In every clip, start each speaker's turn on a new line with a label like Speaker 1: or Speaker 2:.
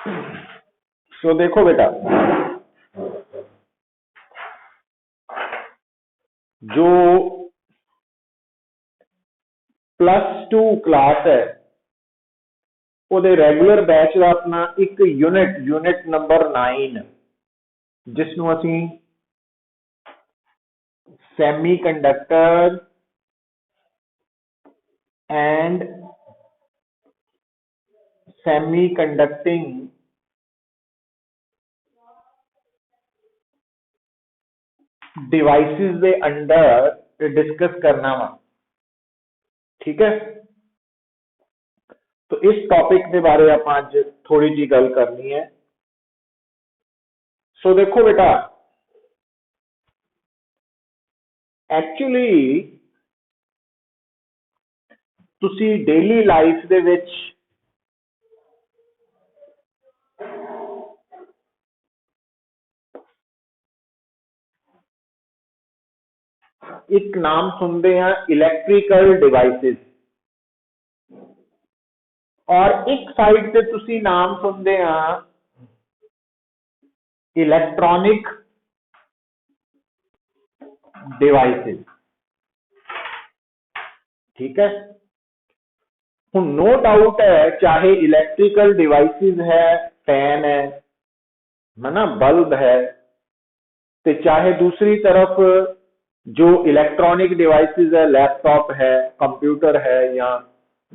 Speaker 1: सो देखो बेटा, जो +2 क्लास है ਉਹਦੇ ਰੈਗੂਲਰ ਬੈਚ ਦਾ ਆਪਣਾ ਇੱਕ ਯੂਨਿਟ ਨੰਬਰ 9 ਜਿਸ ਨੂੰ ਅਸੀਂ semi conductor and semi conducting devices they under discuss करना वा। ठीक है, तो इस टॉपिक के बारे आप आज थोड़ी जी गल करनी है। सो देखो बेटा, एक्चुअली तुसी डेली लाइफ दे विच एक नाम सुनते हैं इलैक्ट्रिकल डिवाइसेस, और एक साइड पे तुसी नाम सुनते हैं इलैक्ट्रॉनिक डिवाइसेस। ठीक है, हुण नो डाउट है, चाहे इलैक्ट्रिकल डिवाइसेस है, फैन है ना, बल्ब है, तो चाहे दूसरी तरफ जो इलैक्ट्रॉनिक डिवाइसेस है, लैपटॉप है, कंप्यूटर है, या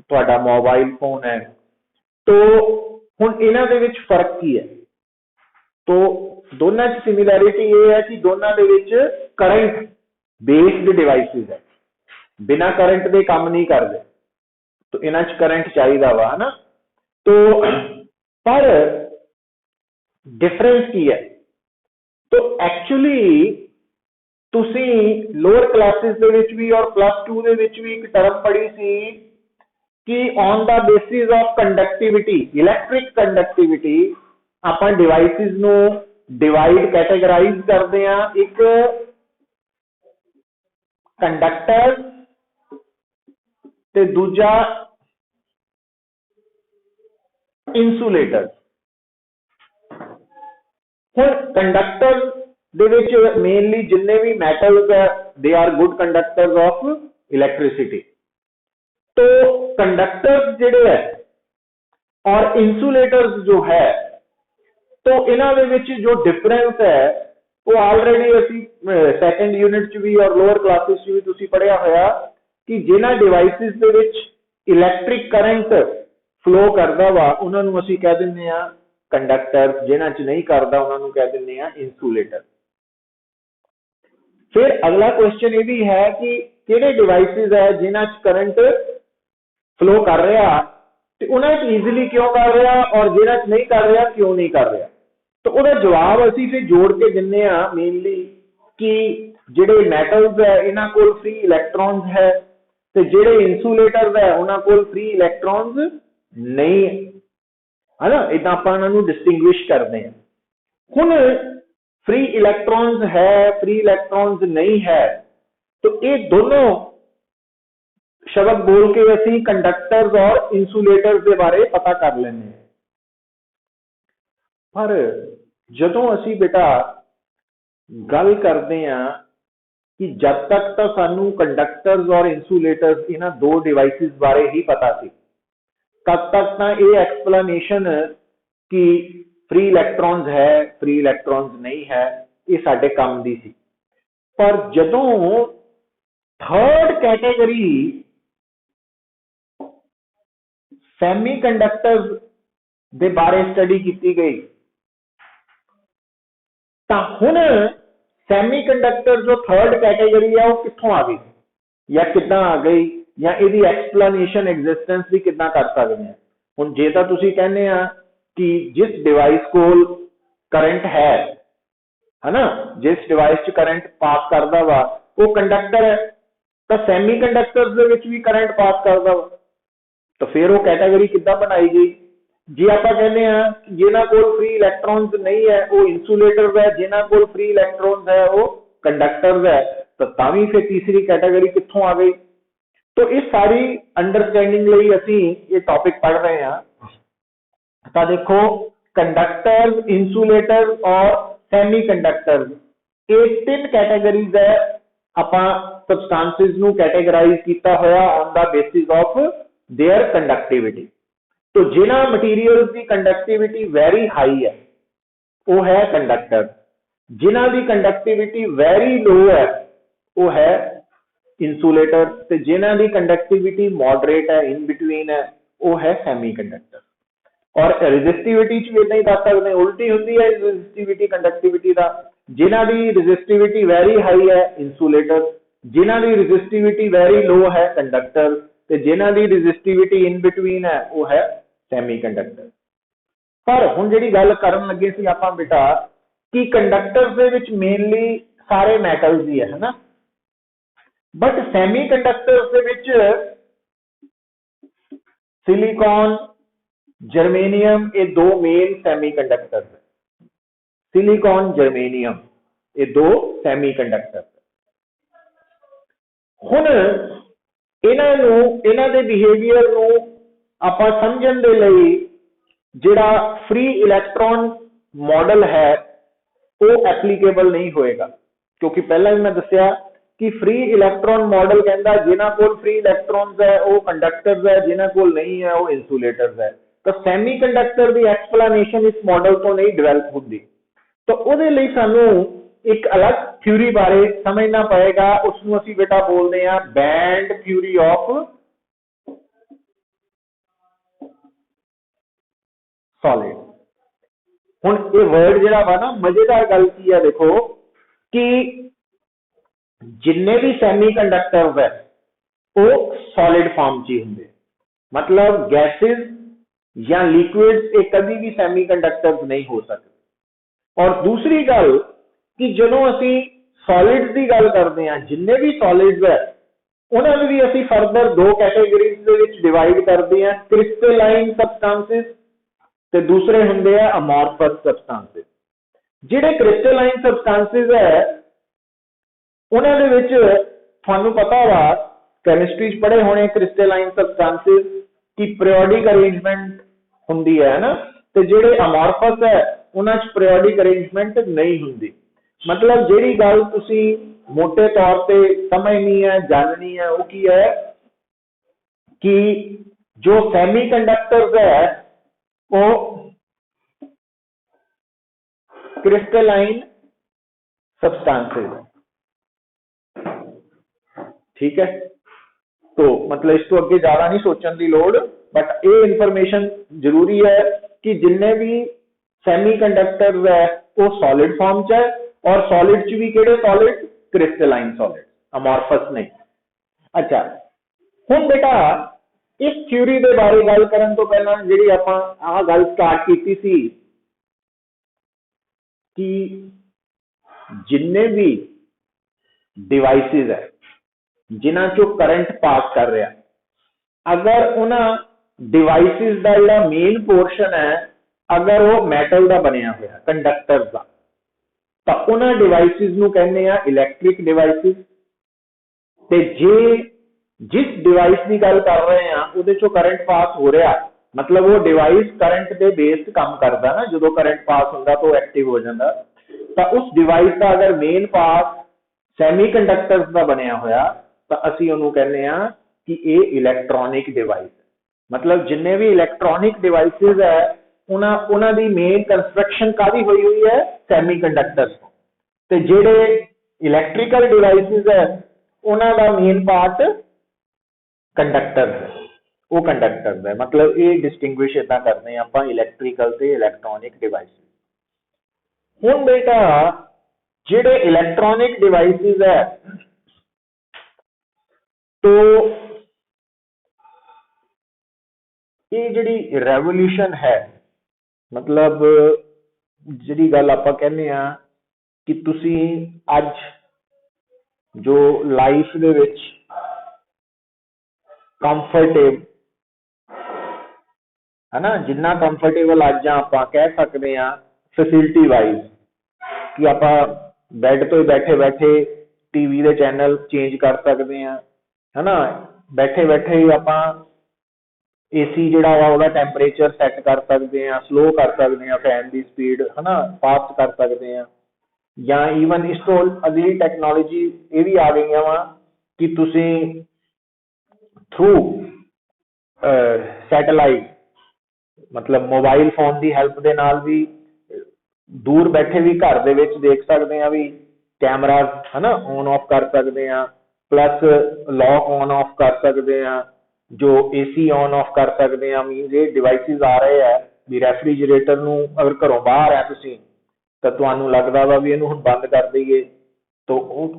Speaker 1: तुहाडा मोबाइल फोन है, तो हुण इन्हां दे विच फर्क की है? तो दोनों च सिमिलैरिटी ये है कि दोनों दे विच करंट बेस्ड डिवाइसेस है, बिना करंट दे काम नहीं करते, तो इन्हां च करंट चाहिदा वा ना। तो पर डिफरेंस की है? तो एक्चुअली तुसी लोअर क्लासेस दे विच भी और +2 दे विच भी एक टर्म पढ़ी सी कि on the basis of conductivity, electric conductivity, आपां डिवाइसिस नू डिवाइड कैटेगराइज करते हैं, एक कंडक्टर ते दूजा इंसुलेटर। हुण कंडक्टर दे विच मेनली जिन्ने भी मेटल्स है, they are good conductors of electricity. तो कंडक्टर्स जिहड़े है और इंसुलेटर्स जो है, तो इन्हां दे विच जो डिफरेंस है वो ऑलरेडी असीं सैकेंड यूनिट च भी और लोअर क्लासेस च भी तुसीं पढ़िया होया कि जिन्हां डिवाइसिस दे विच इलैक्ट्रिक करंट फ्लो करदा वा उन्हां नूं असीं कह दिंदे आ कंडक्टर, जिन्हां च नहीं करदा उन्हां नूं कह दिंदे आ इंसुलेटर। फिर अगला क्वेश्चन ये भी है कि किहड़े डिवाइसिस है जिन्हां च करंट फ्लो कर रहा, तो उन्हां च ईजिली क्यों कर रहा और जिन्हां च नहीं कर रहा क्यों नहीं कर रहा? तो उहदा जवाब असीं फिर जोड़ के दिंदे आ मेनली कि जिहड़े मैटल्स है इन्हां कोल फ्री इलैक्ट्रॉन्स है, ते जिहड़े इंसुलेटर्स है उन्हां कोल फ्री इलैक्ट्रॉन्स नहीं है ना। इदां आपां इन्हां नूं डिस्टिंग्विश करते हैं। हुण फ्री इलैक्ट्रॉन्स है, फ्री इलैक्ट्रॉन्स नहीं है, तो ये दोनों शब्द बोल के असीं कंडक्टर्स और इंसुलेटर्स के बारे पता कर लेंगे। पर जदों असीं बेटा गल करते हैं कि जब तक तो सानू कंडक्टर्स और इंसुलेटर्स इन्हां दो डिवाइसिस बारे ही पता सी, तब तक तो ये एक्सप्लेनेशन कि फ्री इलैक्ट्रॉन्स है, फ्री इलैक्ट्रॉन्स नहीं है, ये साडे काम दी सी। पर जदों थर्ड कैटेगरी सैमी कंडक्टर्स दे बारे स्टडी की गई, तो हुण सैमी कंडक्टर जो थर्ड कैटेगरी है वो कित्थों आ गई या किद्दां आ गई, या इहदी एक्सप्लेनेशन एग्जिस्टेंस भी किद्दां कर सकते हैं? हुण जे तां तुसीं कहने आ कि जिस डिवाइस कोल करंट है ना, जिस डिवाइस च करंट पास करदा वा वो कंडक्टर है, तो सैमी कंडक्टर्स दे विच भी करंट पास करदा वा, तो फिर वो कैटेगरी किद्दां बनाई गई? जे आपां कहने आ कि जिन्हां कोल फ्री इलैक्ट्रॉन्स नहीं है वो इंसुलेटर्स है, जिन्हां कोल फ्री इलैक्ट्रॉन्स है वो कंडक्टर्स है, तो तां फिर तीसरी कैटेगरी कित्थों आ गई? तो इस सारी अंडरस्टैंडिंग लई असीं ये टॉपिक पढ़ रहे हैं। तो देखो कंडक्टर्स, इंसुलेटर्स और सैमी कंडक्टर्स, ये 3 कैटेगरीज है ਆਪਾਂ सबस्टांसिस ਨੂੰ कैटेगराइज ਕੀਤਾ ਹੋਇਆ on the basis of their conductivity. तो जिन्हां मटीरियल्स की कंडक्टिविटी वेरी हाई है वो है कंडक्टर, जिन्हां की कंडक्टिविटी वेरी लो है वो है इंसुलेटर, ते जिन्हां की कंडक्टिविटी मॉडरेट है, इन बिटवीन है, वो है सैमी कंडक्टर। और रेजिस्टिविटी च भी इदां ही दस सकते, उल्टी हुंदी है रेजिस्टिविटी कंडक्टिविटी का। जिन्हां की रेजिस्टिविटी वेरी हाई है इंसुलेटर, जिन्हां की रेजिस्टिविटी वेरी लो है कंडक्टर, ते जिन्हां की रेजिस्टिविटी इन बिटवीन है वो है सैमी कंडक्टर। पर हुण जिहड़ी गल करन लगे सी आपां बेटा कि कंडक्टर्स दे विच मेनली सारे मैटल्स ही है ना, बट सैमी कंडक्टर्स दे विच सिलिकॉन, जर्मेनियम, ये 2 मेन सैमी कंडक्टर है। सिलिकॉन, जर्मेनियम, ये 2 सैमी कंडक्टर। हुण इन्हां दे बिहेवियर नूं आपां समझण दे लई जिहड़ा फ्री इलैक्ट्रॉन मॉडल है वो एप्लीकेबल नहीं होएगा, क्योंकि पहला भी मैं दस्सिया कि फ्री इलैक्ट्रॉन मॉडल कहता जिन्हां कोल फ्री इलैक्ट्रॉन्स है वो कंडक्टर्स है, जिन्हां कोल नहीं है वो इंसुलेटर्स है। तो सैमी कंडक्टर की एक्सप्लेनेशन इस मॉडल तो नहीं डिवेलप होती, तो उहदे लई सानू एक अलग थ्योरी बारे समझना पड़ेगा। उसनूं असीं बेटा बोलते हैं बैंड थ्योरी ऑफ सॉलिड। हुण ये वर्ड जिहड़ा वा ना, मजेदार गल की है देखो कि जिन्ने भी सैमी कंडक्टर्स है वो सॉलिड फॉर्म च ही हुंदे, मतलब गैसेस या लिक्विड्स ये कभी भी सैमी कंडक्टर्स नहीं हो सकते। और दूसरी गल कि जदों असीं सॉलिड्स की गल करते हैं, जिन्ने भी सॉलिड्स है उन्होंने भी असीं फर्दर 2 कैटेगरीज दे विच डिवाइड करते हैं, क्रिस्टलाइन सबस्टांसिस ते दूसरे हुंदे आ अमॉर्फस सबस्टांसिस। जिहड़े क्रिस्टलाइन सबस्टांसिस है उन्हां दे विच तुहानूं पता वा कैमिस्ट्री च पढ़े होने क्रिस्टलाइन सबस्टांसिस की पीरियोडिक अरेंजमेंट हुंदी है ना, ते जिहड़े अमॉर्फस है उन्हां च पीरियोडिक अरेंजमेंट नहीं हुंदी। मतलब जिहड़ी गल तुसीं मोटे तौर पे समझनी है, जाननी है, वो की है कि जो सैमी कंडक्टर्स है वो क्रिस्टलाइन सबस्टांसिस, ठीक है। तो मतलब इस तो अगे ज्यादा नहीं सोचने की लोड़, बट ये इंफॉर्मेशन जरूरी है कि जिन्ने भी सैमी कंडक्टर्स है वो सॉलिड फॉर्म च है, और सॉलिड च भी किहड़े सॉलिड, क्रिस्टलाइन सॉलिड, अमॉर्फस नहीं। अच्छा, हुण बेटा इस थ्योरी के बारे गल करन तो पहला जिहड़ी आपां आह गल स्टार्ट कीती सी कि जिन्ने भी डिवाइसेस है जिन्हां चों करंट पास कर रहा, अगर उन्हां डिवाइसेस का जिहड़ा मेन पोर्शन है अगर वो मैटल का बनिया होया, कंडक्टर्स का, तो उन्हां डिवाइसेस नूं कहने आ इलैक्ट्रिक डिवाइसेस। ते जे जिस डिवाइस की गल कर रहे हैं उहदे चों करंट पास हो रहा, मतलब वो डिवाइस करंट के बेस काम करता ना, जो करंट पास होता तो एक्टिव हो जाता, तो उस डिवाइस का अगर मेन पास सैमी कंडक्टर्स का बनिया होया तो असीं उहनूं कहने आ कि ये इलैक्ट्रॉनिक डिवाइस है। मतलब जिन्ने भी इलैक्ट्रॉनिक डिवाइसेस है उन्हां दी मेन कंस्ट्रक्शन कादी हुई हुई है, सैमी कंडक्टर्स। ते जिहड़े इलैक्ट्रिकल डिवाइसेस है उन्हां दा मेन पार्ट कंडक्टर्स है, वो कंडक्टर्स है। मतलब ये डिस्टिंग्विश इदा करने आपां इलैक्ट्रिकल ते इलैक्ट्रॉनिक डिवाइसेस। हुण बेटा जिहड़े इलैक्ट्रॉनिक डिवाइसेस है तो ये जिहड़ी रेवोल्यूशन है, मतलब जिहड़ी गल आपां कहने आ कि तुसीं अज जो लाइफ दे विच कंफर्टेबल है ना, जिन्ना कंफर्टेबल अज आपां कह सकते हैं फैसिलिटी वाइज कि आपां बैड तो बैठे बैठे टीवी के चैनल चेंज कर सकते हैं, है ना, बैठे बैठे ही आपां AC ਜਿਹੜਾ ਵਾ ਉਹਦਾ ਟੈਂਪਰੇਚਰ ਸੈੱਟ ਕਰ ਸਕਦੇ ਆ, ਸਲੋ ਕਰ ਸਕਦੇ ਆ ਫੈਨ ਦੀ ਸਪੀਡ, ਹਨਾ, ਫਾਸਟ ਕਰ ਸਕਦੇ ਆ। ਜਾਂ ਈਵਨ ਇਸ ਤੋਂ ਅਗਲੀ ਟੈਕਨੋਲੋਜੀ ਇਹ ਵੀ ਆ ਗਈਆਂ ਵਾ ਕਿ ਤੁਸੀਂ ਥਰੂ ਸੈਟੇਲਾਈਟ, ਮਤਲਬ ਮੋਬਾਈਲ ਫੋਨ ਦੀ ਹੈਲਪ ਦੇ ਨਾਲ ਵੀ ਦੂਰ ਬੈਠੇ ਵੀ ਘਰ ਦੇ ਵਿੱਚ ਦੇਖ ਸਕਦੇ ਆ, ਵੀ ਕੈਮਰਾ ਹਨਾ ਔਨ ਆਫ ਕਰ ਸਕਦੇ ਆ, ਪਲੱਸ ਲੌਕ ਔਨ ਆਫ ਕਰ ਸਕਦੇ ਆ, ਜੋ AC ਔਨ ਆਫ ਕਰ ਸਕਦੇ ਆ। ਮੀਨਸ ਇਹ ਡਿਵਾਈਸਿਸ ਆ ਰਹੇ ਆ ਵੀ ਰੈਫਰੀਜਰੇਟਰ ਨੂੰ ਅਗਰ ਘਰੋਂ ਬਾਹਰ ਆ ਤੁਸੀਂ ਤਾਂ ਤੁਹਾਨੂੰ ਲੱਗਦਾ ਵਾ ਵੀ ਇਹਨੂੰ ਹੁਣ ਬੰਦ ਕਰ ਦਈਏ, ਤਾਂ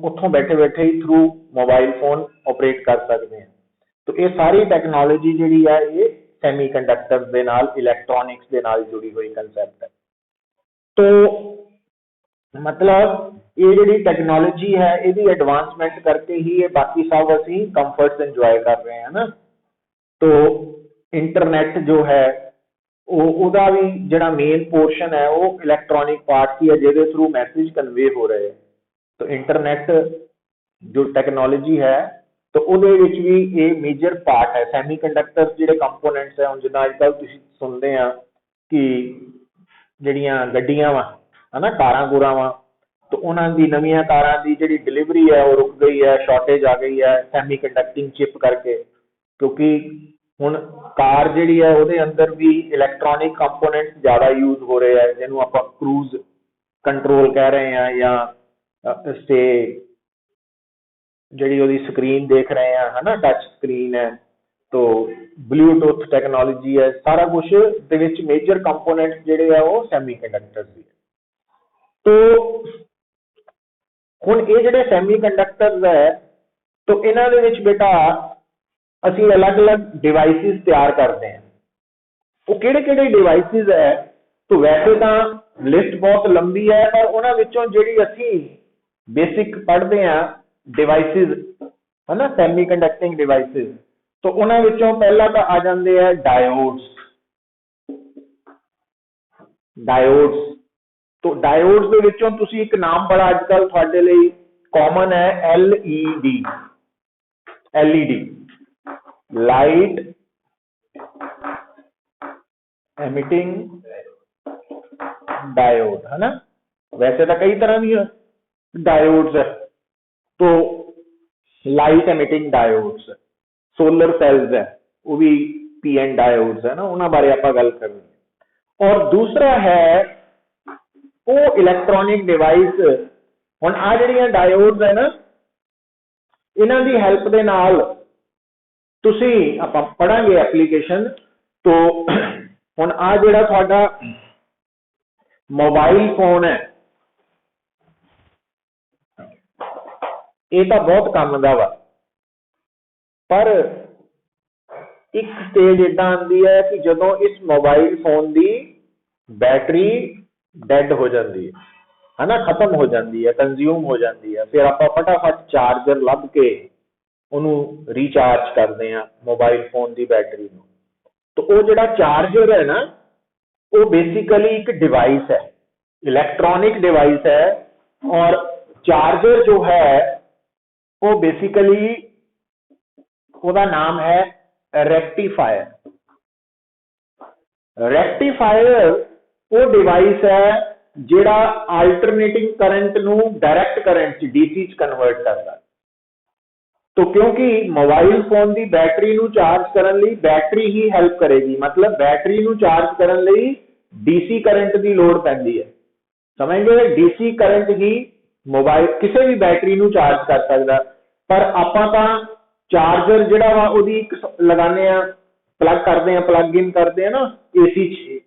Speaker 1: ਉੱਥੋਂ ਬੈਠੇ ਬੈਠੇ ਹੀ ਥਰੂ ਮੋਬਾਈਲ ਫੋਨ ਆਪਰੇਟ ਕਰ ਸਕਦੇ ਆ। ਤਾਂ ਇਹ ਸਾਰੀ ਟੈਕਨੋਲੋਜੀ ਜਿਹੜੀ ਆ ਇਹ ਸੈਮੀ ਕੰਡਕਟਰ ਦੇ ਨਾਲ, ਇਲੈਕਟ੍ਰੋਨਿਕਸ ਦੇ ਨਾਲ ਜੁੜੀ ਹੋਈ ਕੰਸੈਪਟ ਹੈ। तो मतलब ये ਜਿਹੜੀ ਟੈਕਨੋਲੋਜੀ ਹੈ ਇਹਦੀ ਐਡਵਾਂਸਮੈਂਟ ਕਰਕੇ ਹੀ ਇਹ ਬਾਕੀ ਸਭ ਅਸੀਂ ਕੰਫਰਟਸ ਇੰਜੋਏ ਕਰ ਰਹੇ ਹਾਂ ਨਾ। तो इंटरनेट जो है ਉਹਦਾ ਵੀ ਜਿਹੜਾ ਮੇਨ ਪੋਰਸ਼ਨ ਹੈ ਉਹ ਇਲੈਕਟ੍ਰੋਨਿਕ ਪਾਰਟ ਹੀ ਹੈ ਜਿਹਦੇ ਥਰੂ ਮੈਸੇਜ ਕਨਵੇ ਹੋ ਰਹੇ। तो इंटरनेट जो टेक्नोलॉजी है तो ਉਹਦੇ ਵਿੱਚ ਵੀ ਇਹ ਮੇਜਰ ਪਾਰਟ ਹੈ। ਸੈਮੀਕੰਡਕਟਰਸ ਜਿਹੜੇ ਕੰਪੋਨੈਂਟਸ ਹੈ, ਹੁਣ ਜਿੱਦਾਂ ਅੱਜ ਕੱਲ੍ਹ ਤੁਸੀਂ ਸੁਣਦੇ ਆ ਕਿ ਜਿਹੜੀਆਂ ਗੱਡੀਆਂ ਵਾ ਹਨਾ, ਕਾਰਾਂ ਕੂਰਾਂ ਵਾ, तो ਉਹਨਾਂ ਦੀ ਨਵੀਆਂ ਕਾਰਾਂ ਦੀ ਜਿਹੜੀ ਡਿਲੀਵਰੀ ਹੈ ਉਹ ਰੁਕ ਗਈ ਹੈ, ਸ਼ਾਰਟੇਜ ਆ ਗਈ ਹੈ ਸੈਮੀ ਕੰਡਕਟਿੰਗ ਚਿਪ ਕਰਕੇ। ਕਿਉਂਕਿ ਹੁਣ ਕਾਰ ਜਿਹੜੀ ਹੈ ਉਹਦੇ ਅੰਦਰ ਵੀ ਇਲੈਕਟ੍ਰੋਨਿਕ ਕੰਪੋਨੈਂਟਸ ਜ਼ਿਆਦਾ ਯੂਜ਼ ਹੋ ਰਹੇ ਆ, ਜਿਹਨੂੰ ਆਪਾਂ ਕਰੂਜ਼ ਕੰਟਰੋਲ ਕਹਿ ਰਹੇ ਆ, ਜਾਂ ਸੇ ਜਿਹੜੀ ਉਹਦੀ ਸਕਰੀਨ ਦੇਖ ਰਹੇ ਆ ਹਨਾ, ਟੱਚ ਸਕਰੀਨ ਹੈ, तो ब्लूटूथ ਟੈਕਨੋਲੋਜੀ ਹੈ, ਸਾਰਾ ਕੁਝ ਦੇ ਵਿੱਚ ਮੇਜਰ ਕੰਪੋਨੈਂਟਸ ਜਿਹੜੇ ਆ ਉਹ ਸੈਮੀ ਕੰਡਕਟਰ ਸੀ। तो ਹੁਣ ਇਹ ਜਿਹੜੇ ਸੈਮੀ ਕੰਡਕਟਰਸ ਹੈ तो ਇਹਨਾਂ ਦੇ ਵਿੱਚ ਬੇਟਾ ਅਸੀਂ ਅਲੱਗ-ਅਲੱਗ ਡਿਵਾਈਸਿਸ ਤਿਆਰ ਕਰਦੇ ਹਾਂ। ਉਹ ਕਿਹੜੇ-ਕਿਹੜੇ ਡਿਵਾਈਸਿਸ ਹੈ तो ਵੈਸੇ ਤਾਂ ਲਿਸਟ ਬਹੁਤ ਲੰਬੀ ਹੈ, ਪਰ ਉਹਨਾਂ ਵਿੱਚੋਂ ਜਿਹੜੀ ਅਸੀਂ ਬੇਸਿਕ ਪੜ੍ਹਦੇ ਹਾਂ ਡਿਵਾਈਸਿਸ ਹਨਾ, ਸੈਮੀ ਕੰਡਕਟਿੰਗ ਡਿਵਾਈਸਿਸ, तो ਉਹਨਾਂ ਵਿੱਚੋਂ ਪਹਿਲਾਂ ਤਾਂ ਆ ਜਾਂਦੇ ਆ ਡਾਇਓਡਸ। तो ਡਾਇਓਡਸ ਦੇ ਵਿੱਚੋਂ ਤੁਸੀਂ ਇੱਕ ਨਾਮ ਬੜਾ ਅੱਜ ਕੱਲ੍ਹ ਤੁਹਾਡੇ ਲਈ ਕਾਮਨ ਹੈ, LED, ਲਾਈਟ ਐਮਿਟਿੰਗ डायोड है ना। वैसे तो कई तरह की डायोड्स है, तो light emitting diodes, solar cells है वो भी PN डायोड्स है ना, उन्होंने बारे आप गल करनी। और दूसरा है वो इलैक्ट्रॉनिक डिवाइस। हुण आ जिहड़ियां डायोड्स है ना, इन्हां दी हेल्प दे नाल तुसीं आपां पढ़ांगे एप्लीकेशन। तो हुण आ जिहड़ा तुहाडा मोबाइल फोन है ये तो बहुत काम का वा, पर एक स्टेज इदा आती है कि जदों इस मोबाइल फोन की बैटरी डेड हो जाती है ना, खत्म हो जाती है, कंज्यूम हो जाती है, फिर आप फटाफट चार्जर लभ के उन्होंने रिचार्ज करते हैं मोबाइल फोन की बैटरी को। तो वो जिहड़ा चार्जर है ना वो बेसिकली एक डिवाइस है, इलेक्ट्रॉनिक डिवाइस है। और चार्जर जो है वो बेसिकली उसका नाम है रेक्टिफायर। रेक्टिफायर वो डिवाइस है जिहड़ा अल्टरनेटिंग करंट नू डायरैक्ट करंट DC च कन्वर्ट करता। तो क्योंकि मोबाइल फोन की बैटरी नू चार्ज करने लई बैटरी ही हेल्प करेगी, मतलब बैटरी नू चार्ज करने लई DC करंट की लोड़ पैंदी है। समझ गए, DC करंट ही मोबाइल किसी भी बैटरी नू चार्ज कर सकता। पर आपां तां चार्जर जिहड़ा वा ओहदी एक लगाने आ, प्लग करते हैं, प्लग इन करते हैं ना AC च,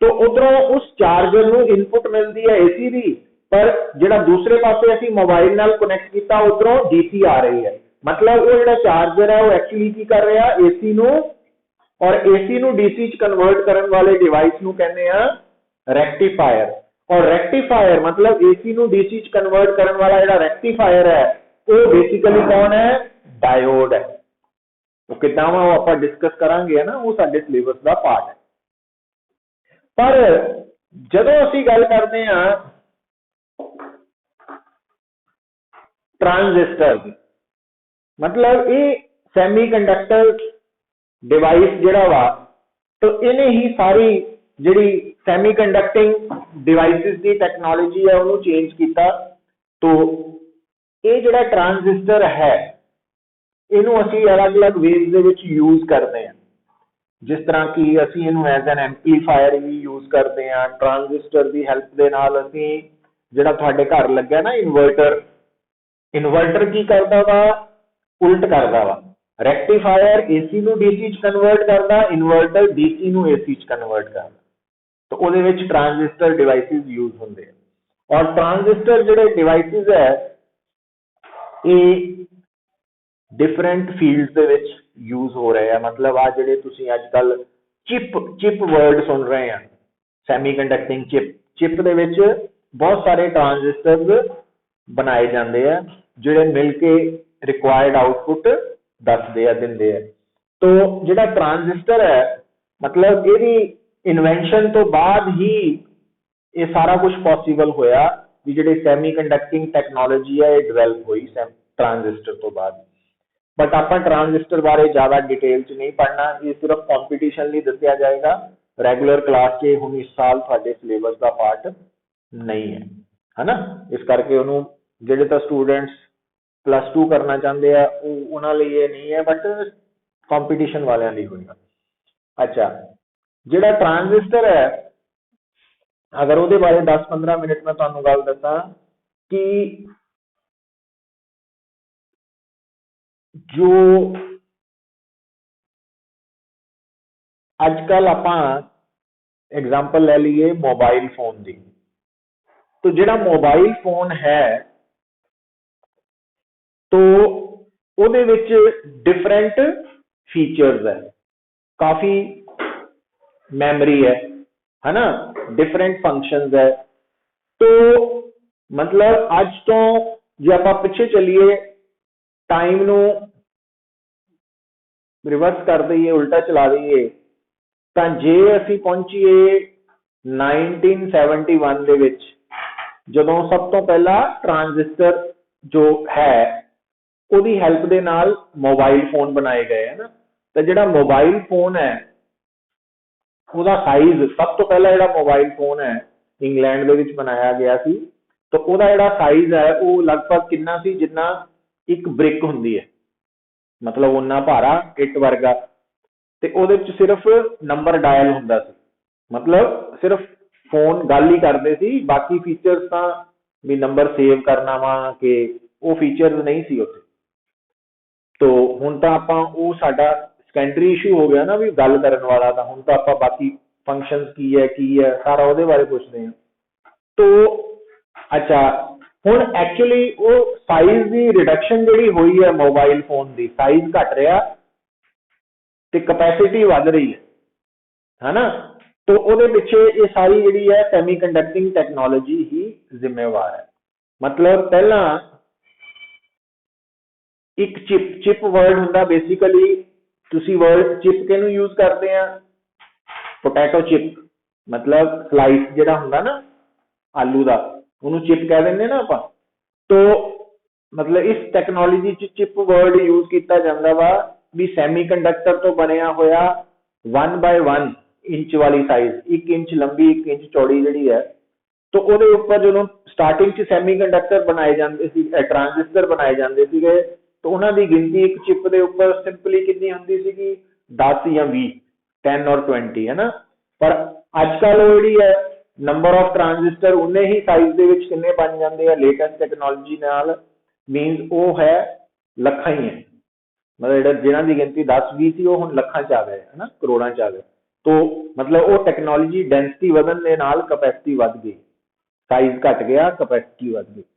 Speaker 1: तो उधरों उस चार्जर नू इनपुट मिलती है AC की, पर जिहड़ा दूसरे पासे असीं मोबाइल नाल कनैक्ट कीता उधरों DC आ रही है। मतलब वो जिहड़ा चार्जर है वो एक्चुअली की कर रहा AC नू, और AC नू DC च कन्वर्ट करने वाले डिवाइस नू कहने आ रेक्टिफायर। और रेक्टिफायर मतलब AC नू DC च कन्वर्ट करने वाला जिहड़ा रेक्टिफायर है वो बेसिकली कौन है, डायोड है। वो किदां वा वो आपां डिस्कस करांगे ना, वो साडे सिलेबस दा पार्ट है। पर जदों असीं गल करदे आ ट्रांजिस्टर, मतलब ये सैमी कंडक्टर डिवाइस जिहड़ा वा, तो इन्हें ही सारी जिहड़ी सैमी कंडक्टिंग डिवाइसिस की टैक्नोलॉजी है उन्होंने चेंज किया। तो ये जिहड़ा ट्रांजिस्टर है इनू असी अलग अलग वेज दे विच यूज करते हैं, जिस तरह कि असी इनू एज एन एम्पलीफायर भी यूज करते हैं। ट्रांजिस्टर की हैल्प के नाल असी जिहड़ा तुहाडे घर लग्या ना इन्वर्टर, इन्वर्टर की करता वा, उल्ट करता वा। रेक्टिफायर एसी नू डीसी च कन्वर्ट करता, इन्वर्टर डीसी नू एसी च कन्वर्ट करता। तो ਉਹਦੇ ਵਿੱਚ ट्रांजिस्टर डिवाइसिस यूज होंगे। और ट्रांजिस्टर ਜਿਹੜੇ डिवाइसिस है ये डिफरेंट फील्ड्स ਦੇ ਵਿੱਚ यूज हो रहे हैं। मतलब आ ਜਿਹੜੇ ਤੁਸੀਂ ਅੱਜਕੱਲ चिप वर्ड सुन रहे हैं, सैमी कंडक्टिंग चिप ਦੇ ਵਿੱਚ बहुत सारे ट्रांजिस्टर्स बनाए जाते हैं ਜਿਹੜੇ मिल के रिक्वायर्ड आउटपुट दसते हैं दिंदे हैं। तो ਜਿਹੜਾ ट्रांजिस्टर है मतलब ਇਹਦੀ इन्वेंशन तो बाद ही ये सारा कुछ पॉसिबल होया भी जिहड़ी सैमी कंडक्टिंग टैक्नोलॉजी है ये डिवेलप हुई ट्रांजिस्टर तो बाद। बट आपां ट्रांजिस्टर बारे ज़्यादा डिटेल च नहीं पढ़ना, ये सिर्फ कॉम्पीटिशन लिए दसिया जाएगा। रेगुलर क्लास से हुण इस साल तुहाडे सिलेबस का पार्ट नहीं है ना, इस करके उन्होंने जिहड़े तां स्टूडेंट्स +2 करना चाहते हैं उन्हां लई ये नहीं है, बट कॉम्पीटिशन वालियां लई होएगा। अच्छा, जिहड़ा ट्रांजिस्टर है अगर उहदे बारे 10-15 मिनट में तुहानूं गल दसां कि जो अजकल आपां एग्जाम्पल ले लीए मोबाइल फोन की, तो जिहड़ा मोबाइल फोन है तो उहदे विच डिफरेंट फीचर्स है, काफ़ी मैमरी है ना, डिफरेंट फंक्शंस है। तो मतलब अज तो जे आप पिछे चलीए टाइम नू रिवर्स कर दईए, उल्टा चला दईए, तो जे असी पहुंचीए 1971 दे विच जदों सब तो पहला ट्रांजिस्टर जो है उहदी हैल्प दे नाल मोबाइल फोन बनाए गए है ना। तो जिहड़ा मोबाइल फोन है ਉਹਦਾ साइज सब तो पहला जो मोबाइल फोन है इंग्लैंड के बनाया गया सी, तो ਉਹਦਾ ਜਿਹੜਾ साइज है वो लगभग कितना सी जिन्ना एक ब्रिक हुंदी है, मतलब उन्ना भारा इट वर्गा। ते ਉਹਦੇ ਚ सिर्फ नंबर डायल हुंदा सी, मतलब सिर्फ फोन गल ही करते सी, बाकी फीचर्स तो भी नंबर सेव करना वा कि वो फीचर्स नहीं सी उत्थे। तो हुण तां आपां वो साडा सैकेंडरी इशू हो गया ना भी गल करन वाला, तो हुण तां आपां बाकी फंक्शनस की है सारा उहदे बारे पुछदे हां। तो अच्छा, हुण एक्चुअली वो साइज की रिडक्शन जिहड़ी हुई है मोबाइल फोन की, साइज घट रहा ते कैपेसिटी वध रही है ना। तो उहदे पिछे ये सारी जिहड़ी है सैमी कंडक्टिंग टैक्नोलॉजी ही जिम्मेवार है। मतलब पहला एक चिप वर्ड हुंदा बेसिकली, तुसी वर्ड चिप किहनूं यूज करते हैं, पोटैटो चिप, मतलब स्लाइस जिहड़ा हुंदा ना आलू दा उहनूं चिप कह दिंदे ना आपां। तो मतलब इस टैक्नोलॉजी च चिप वर्ड यूज किया जाता वा भी सैमी कंडक्टर तो बनया होया 1/1 इंच वाली साइज, 1 इंच लंबी 1 इंच चौड़ी जिहड़ी है। तो ਉਹਦੇ ਉੱਪਰ ਜਦੋਂ ਸਟਾਰਟਿੰਗ ਚ ਸੈਮੀ ਕੰਡਕਟਰ ਬਣਾਏ ਜਾਂਦੇ ਸੀ, ट्रांजिस्टर बनाए जाते ਸੀਗੇ, तो उन्होंने गिनती एक चिप के उपर सिंपली कितनी होंगी सी 10 या 20, 10 और 20 है ना। पर अजकल वो जी है नंबर ऑफ ट्रांजिस्टर उन्ने ही साइज के किन्ने बन जाते हैं लेटेस्ट टैक्नोलॉजी नाल, मीनस वो है लखा ही है, मतलब जिन्हों की गिनती 10-20 थी वो हुण लखा च आ गए है ना, करोड़ों च आ गए। तो मतलब वो टैक्नोलॉजी डेंसिटी वधन के नाल कैपेसिटी वध गई, साइज घट गया कैपेसिटी वध गई।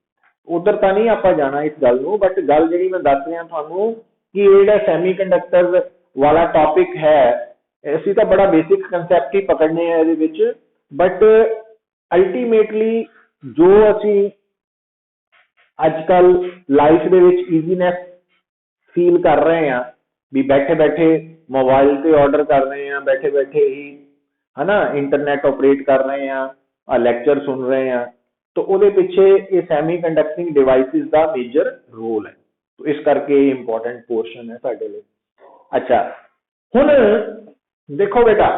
Speaker 1: उधर तो नहीं आप जाना इस गल नूं, बट गल जी मैं दस रहा थानू कि ये सैमी कंडक्टर वाला टॉपिक है, असीं तो बड़ा बेसिक कंसैप्ट ही पकड़ने हैं ये, बट अल्टीमेटली जो असी अजकल लाइफ के ईजीनेस फील कर रहे हैं भी बैठे बैठे मोबाइल से ऑर्डर कर रहे हैं, बैठे बैठे ही है ना इंटरनेट ऑपरेट कर रहे हैं, लैक्चर सुन रहे हैं, तो वो पिछे ये सैमी कंडक्टिंग डिवाइसिस का मेजर रोल है। तो इस करके इंपॉर्टेंट पोर्शन है साडे लिए। अच्छा, हुण देखो बेटा,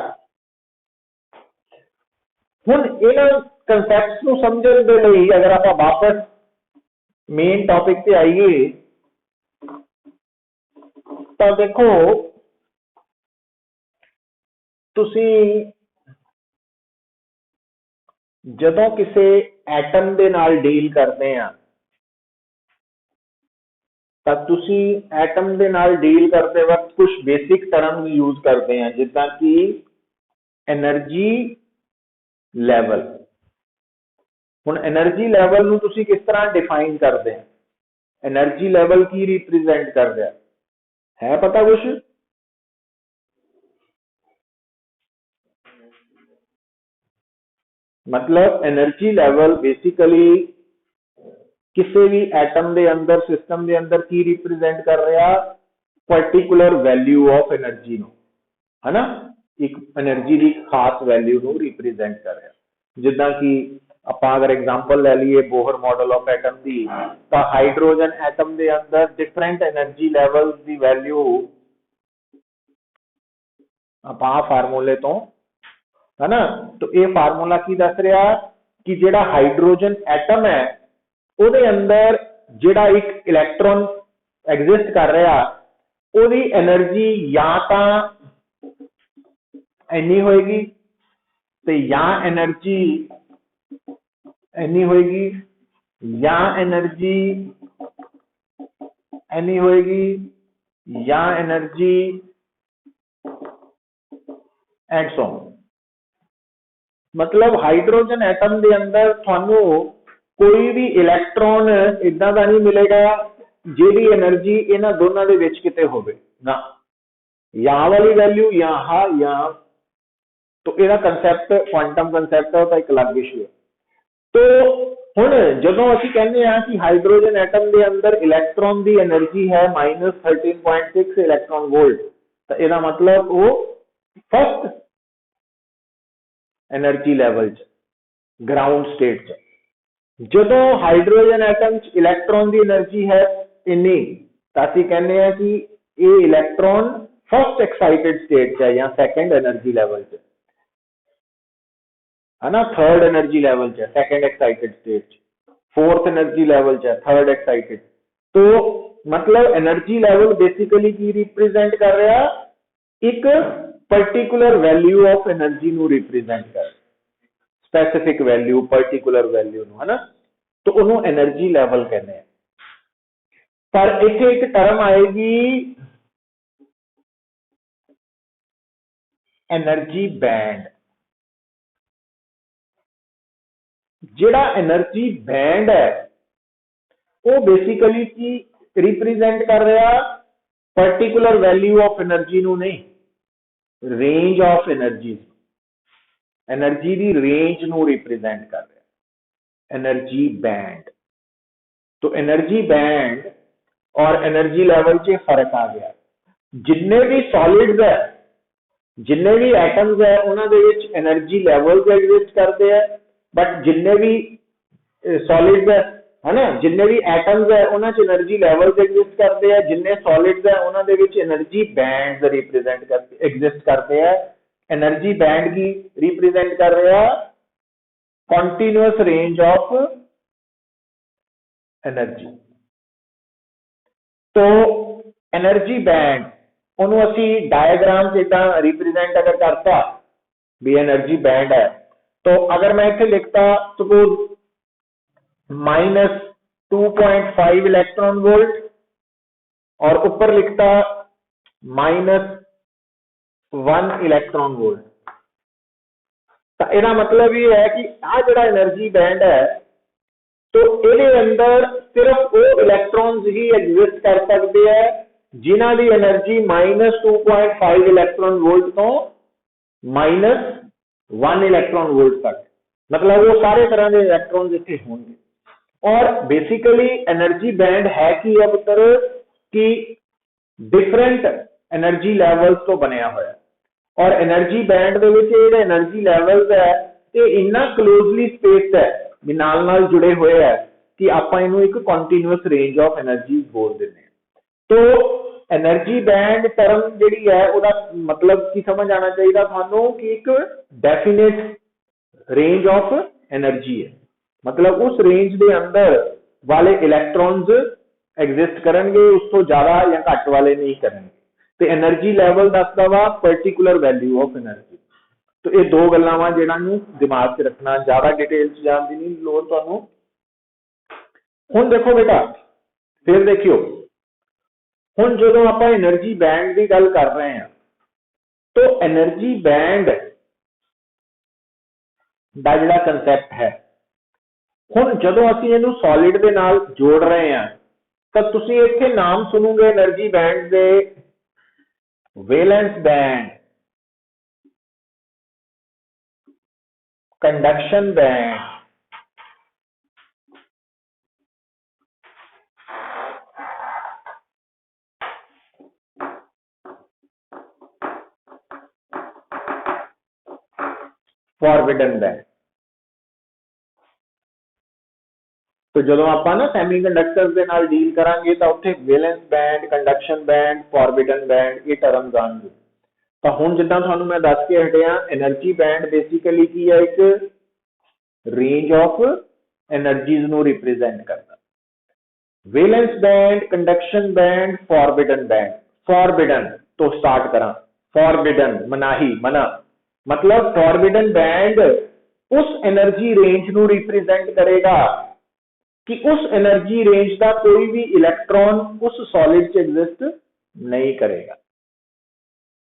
Speaker 1: हुण इन्हां कंसैप्ट्स नूं समझण दे लई अगर आपां वापस मेन टॉपिक ते आईए तो देखो तुसीं जदों किसी एटम दे नाल डील करते हैं तो तुसी एटम दे नाल डील करते वक्त कुछ बेसिक टर्म यूज करते हैं जिदा कि एनर्जी लैवल। हुण एनर्जी लैवल नूं तुसी किस तरह डिफाइन करते हैं, एनर्जी लैवल की रिप्रेजेंट कर रहा है पता कुछ? मतलब एनर्जी लैवल बेसिकली किसी भी एटम के अंदर सिस्टम के अंदर की रिप्रेजेंट कर रहा, पर्टिकुलर वैल्यू ऑफ एनर्जी नो, है ना, एक एनर्जी की खास वैल्यू नो रिप्रेजेंट कर रहा। जिदा कि आप अगर एग्जाम्पल ले लीए बोहर मॉडल ऑफ एटम की, तो हाइड्रोजन एटम के अंदर डिफरेंट एनर्जी लैवल की वैल्यू आप फार्मूले तो, है ना, तो ये फार्मूला की दस रहा कि जेड़ा हाइड्रोजन एटम है ਉਹਦੇ अंदर ਜਿਹੜਾ एक इलैक्ट्रॉन एग्जिस्ट कर रहा, ਉਹਦੀ एनर्जी या तो इन्नी होएगी ते या एनर्जी इन्नी होएगी या एनर्जी इन्नी होएगी या एनर्जी एंड सो। मतलब हाइड्रोजन एटम के अंदर थानू कोई भी इलैक्ट्रॉन इदा का नहीं मिलेगा जिहदी एनर्जी इन्हां दोनों के विच किते होवे ना, या वाली वैल्यू या हा या, तो यह कंसैप्ट क्वांटम कंसैप्ट है, एक अलग इशू है। तो हुण जदों असीं कहने हैं कि हाइड्रोजन एटम के अंदर इलैक्ट्रॉन की एनर्जी है -13.6 इलैक्ट्रॉन वोल्ट, तो यह मतलब वो first energy level ground state च। जदों हाइड्रोजन एटम इलैक्ट्रॉन की एनर्जी है इन्नी, तो असीं कहने हैं कि ये इलैक्ट्रॉन फर्स्ट एक्साइटेड स्टेट है या सैकेंड एनर्जी लैवल च, है ना, थर्ड एनर्जी लैवल च second excited state, fourth energy level च थर्ड एक्साइटेड। तो मतलब एनर्जी लैवल बेसिकली की रिप्रेजेंट कर रहा, एक पर्टिकुलर वैल्यू ऑफ एनर्जी नू रिप्रेजेंट कर, स्पेसिफिक वैल्यू पर्टिकुलर वैल्यू नो, है ना, तो उन्होंने एनर्जी लैवल कहते हैं। पर इत्थे एक टर्म आएगी एनर्जी बैंड। जिहड़ा एनर्जी बैंड है वो बेसिकली की रिप्रेजेंट कर रहा, पर्टिकुलर वैल्यू ऑफ एनर्जी नू नहीं, रेंज ऑफ एनर्जी, एनर्जी की रेंज नू रिप्रेजेंट कर रहा एनर्जी बैंड। तो एनर्जी बैंड और एनर्जी लैवल च फर्क आ गया। जिन्ने भी सॉलिड्स है, जिन्ने भी एटम्स है उन्होंने एनर्जी लैवल्स एग्जिस्ट करते हैं, बट जिन्ने भी सॉलिड्स है ना, जिन्ने भी एटम्स है उन्होंने एनर्जी लैवल्स एग्जिस्ट करते हैं, जिन्ने सॉलिड्स है उन्होंने एनर्जी बैंड रिप्रेजेंट करते एग्जिस्ट करते हैं। एनर्जी बैंड की रिप्रेजेंट कर रहा कॉन्टिन्यूअस रेंज ऑफ एनर्जी। तो एनर्जी बैंड उन्होंने असी डायग्राम से इदा रिप्रेजेंट अगर करता भी एनर्जी बैंड है, तो अगर मैं इसे लिखता सपोज -2.5 इलेक्ट्रॉन वोल्ट और ऊपर लिखता -1 इलेक्ट्रॉन वोल्ट, तो यह मतलब ये है कि आ जड़ा एनर्जी बैंड है तो ये अंदर सिर्फ वो इलेक्ट्रॉन्स ही एग्जिस्ट कर सकते हैं जिन्हां दी एनर्जी -2.5 इलेक्ट्रॉन वोल्ट तो -1 इलेक्ट्रॉन वोल्ट तक, मतलब वो सारे तरह के इलेक्ट्रॉन्स इत्थे होंगे। और बेसिकली एनर्जी बैंड है कि अब पुत्र कि डिफरेंट एनर्जी लैवल्स तो बनया होया, और एनर्जी बैंड दे विच जिहड़े एनर्जी लैवल्स है ये इन्ना क्लोजली स्पेस्ड है भी नाल नाल जुड़े हुए है कि आपां इहनूं एक कंटीन्यूअस रेंज ऑफ एनर्जी बोल दिंदे हैं। तो एनर्जी बैंड टर्म जिहड़ी है उहदा मतलब की समझ आना चाहिए थानू कि एक डेफिनेट रेंज ऑफ एनर्जी है, मतलब उस रेंज के अंदर वाले इलैक्ट्रॉन्स एग्जिस्ट करेंगे, उस तो ज्यादा या घट वाले नहीं करेंगे। तो एनर्जी लैवल दसदा वा पर्टिकुलर वैल्यू ऑफ एनर्जी। तो ये दो गल्लां वा जिहड़ियां दिमाग च रखना, ज्यादा डिटेल च जाण दी नहीं लोड़ तुहानू। हुण देखो बेटा, फिर देखियो हुण जदों आपां एनर्जी बैंड की गल कर रहे हैं तो एनर्जी बैंड दा जिहड़ा कंसैप्ट है, हुण जदों असीं इहनूं सॉलिड दे नाल जोड़ रहे हैं तो तुसीं इत्थे नाम सुनोगे एनर्जी बैंड दे, valence band, conduction band, forbidden band. तो जदों आपां ना सैमीकंडक्टर्स दे नाल डील करांगे तो उत्थे valence band, conduction band, forbidden band ये टर्म्स आउणगे। तो हुण जिद्दां तुहानूं मैं दस के हटिया, एनर्जी बैंड बेसिकली की है, एक रेंज ऑफ एनर्जीज नूं रिप्रेजेंट करदा। Valence band, conduction band, forbidden band. Forbidden तो स्टार्ट करा, फॉरबिडन मनाही, मना, मतलब फॉरबिडन बैंड उस एनर्जी रेंज नूं रिप्रेजेंट करेगा कि उस एनर्जी रेंज का कोई भी इलेक्ट्रॉन उस सॉलिड च एग्जिस्ट नहीं करेगा।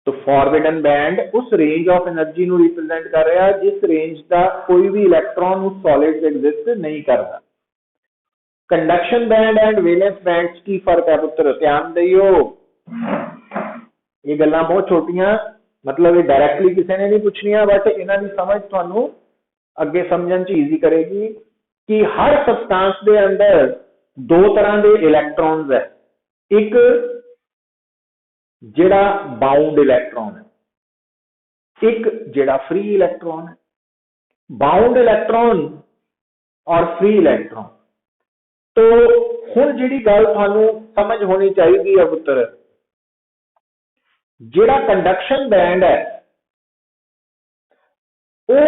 Speaker 1: तो फॉरबिडन बैंड उस रेंज ऑफ एनर्जी नूं रिप्रेजेंट कर रहा है जिस रेंज का कोई भी इलेक्ट्रॉन उस सॉलिड च एग्जिस्ट नहीं करता। Conduction band and valence band की फर्क है पुत्र, ध्यान दियो। ये गल्लां बहुत छोटियां, मतलब ये डायरैक्टली किसी ने नहीं पूछनिया, बट इन्हां दी समझ तुहानूं अगे समझण च ईजी करेगी कि हर सबस्टांस के अंदर दो तरह के इलैक्ट्रॉन्स है। एक जिहड़ा बाउंड इलैक्ट्रॉन है, एक जिहड़ा फ्री इलैक्ट्रॉन है। बाउंड इलैक्ट्रॉन और फ्री इलैक्ट्रॉन। तो हुण जिहड़ी गल तुहानूं समझ होनी चाहिए है पुत्र, जिहड़ा कंडक्शन बैंड है वो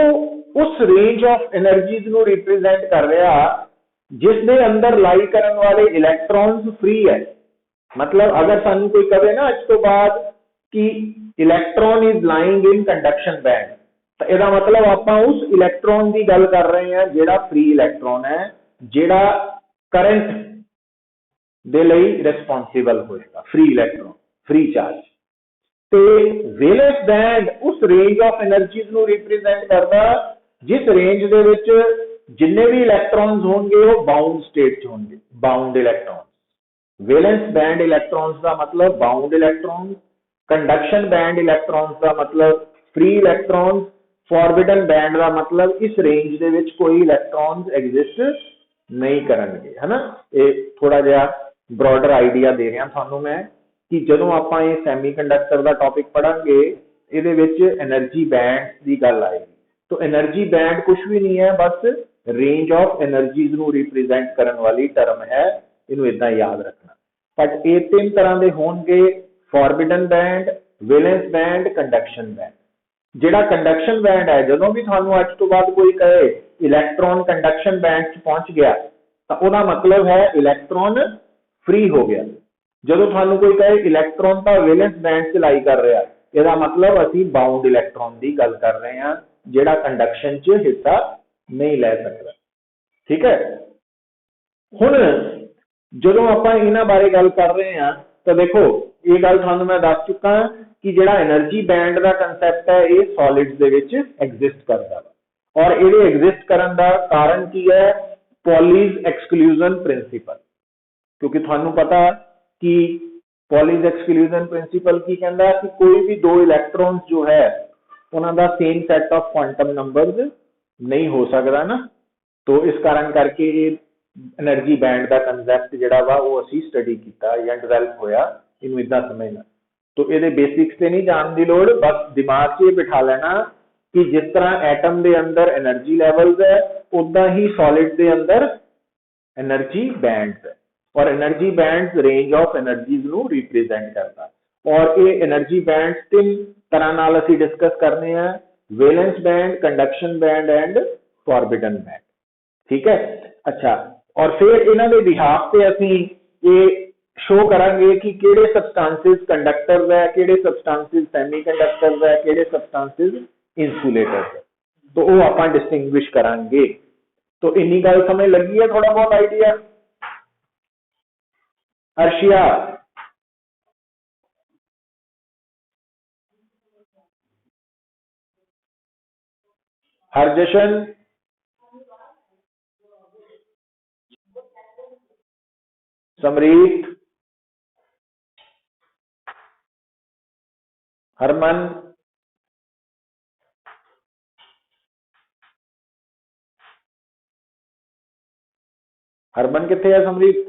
Speaker 1: उस रेंज ऑफ एनर्जीज नूं रिप्रेजेंट कर रहा जिसके अंदर लाई करन वाले इलैक्ट्रॉन्स फ्री है। मतलब अगर सानू कोई कहे ना अज तो बाद कि electron is lying in conduction band, तो इसका मतलब आप उस इलैक्ट्रॉन की गल कर रहे हैं जिहड़ा फ्री इलैक्ट्रॉन है, जिहड़ा करंट दे लई रिस्पोंसिबल होएगा, फ्री इलैक्ट्रॉन, फ्री चार्ज। तो वैलेंस बैंड उस रेंज ऑफ एनर्जीज नूं रिप्रेजेंट करता जिस रेंज दे विच जिन्ने भी इलैक्ट्रॉन्स होंगे वो बाउंड स्टेट च होंगे, बाउंड इलैक्ट्रॉन। वैलेंस बैंड इलैक्ट्रॉन्स का मतलब बाउंड इलैक्ट्रॉन, कंडक्शन बैंड इलैक्ट्रॉन्स का मतलब फ्री इलैक्ट्रॉन्स, फॉरबिडन बैंड का मतलब इस रेंज दे विच कोई इलैक्ट्रॉन्स एग्जिस्ट नहीं करनगे, है ना। ये थोड़ा जिहा ब्रॉडर आइडिया दे रहा थानू मैं कि जदों आपां ये सैमीकंडक्टर का टॉपिक पढ़ांगे इहदे विच एनर्जी बैंड की गल आएगी। तो एनर्जी बैंड कुछ भी नहीं है, बस रेंज ऑफ एनर्जीज नूं रिप्रेजेंट करन वाली टर्म है, इनू इदां याद रखना। बट ये तीन तरह के होंगे, forbidden band, valence band, conduction band. जिहड़ा कंडक्शन बैंड है, जदों भी थानू अज तो बाद कोई कहे इलैक्ट्रॉन कंडक्शन बैंड च पहुंच गया तो उसका मतलब है इलैक्ट्रॉन फ्री हो गया। जदों थानू कोई कहे इलैक्ट्रॉन तो वैलेंस बैंड च लाई कर रहा, इसका मतलब असी बाउंड इलैक्ट्रॉन की गल कर रहे हैं जिहड़ा कंडक्शन च हिस्सा नहीं ले सकता। ठीक है। हुण जदों आपां इन्हां बारे गल कर रहे हैं तो देखो ये गल थानू मैं दस चुका कि जिहड़ा एनर्जी बैंड का कंसैप्ट है ये सॉलिड्स दे विच एग्जिस्ट करदा और ये एग्जिस्ट करन दा कारण की है, पॉलीज एक्सक्लूजन प्रिंसीपल। क्योंकि थानू पता कि पॉलीज एक्सक्लूजन प्रिंसीपल की कहता है कि कोई भी दो इलैक्ट्रॉन्स जो है उन्होंने same set of quantum numbers नहीं हो सकता ना। तो इस कारण करके एनर्जी बैंड का कंसैप्ट जिहड़ा वा वो असी स्टडी किया या डिवेलप होया, इनू इदां समझना। तो ये बेसिक्स से नहीं जान की लोड़, बस दिमाग से बिठा लेना कि जिस तरह एटम के अंदर एनर्जी लैवल्स है उदा ही सॉलिड के अंदर एनर्जी बैंड है। और energy bands range of energies ਨੂੰ रिप्रेजेंट करता और ये एनर्जी बैंड्स तीन तरह नाल ਅਸੀਂ डिस्कस करने हैं valence band conduction band and forbidden band ठीक है अच्छा और फिर इन्हां दे बिहाफ ते ਅਸੀਂ ये शो करांगे कि किहड़े सबस्टांसिस कंडक्टर्स है किहड़े सबस्टांसिस सेमीकंडक्टर्स है किहड़े सबस्टांसिस इंसुलेटर्स है तो वो आपां डिस्टिंग्विश करांगे तो इन्नी गल समझ लगी है थोड़ा बहुत आइडिया अर्शिया हरजशन समरीत हरमन हरमन कितने है समरीत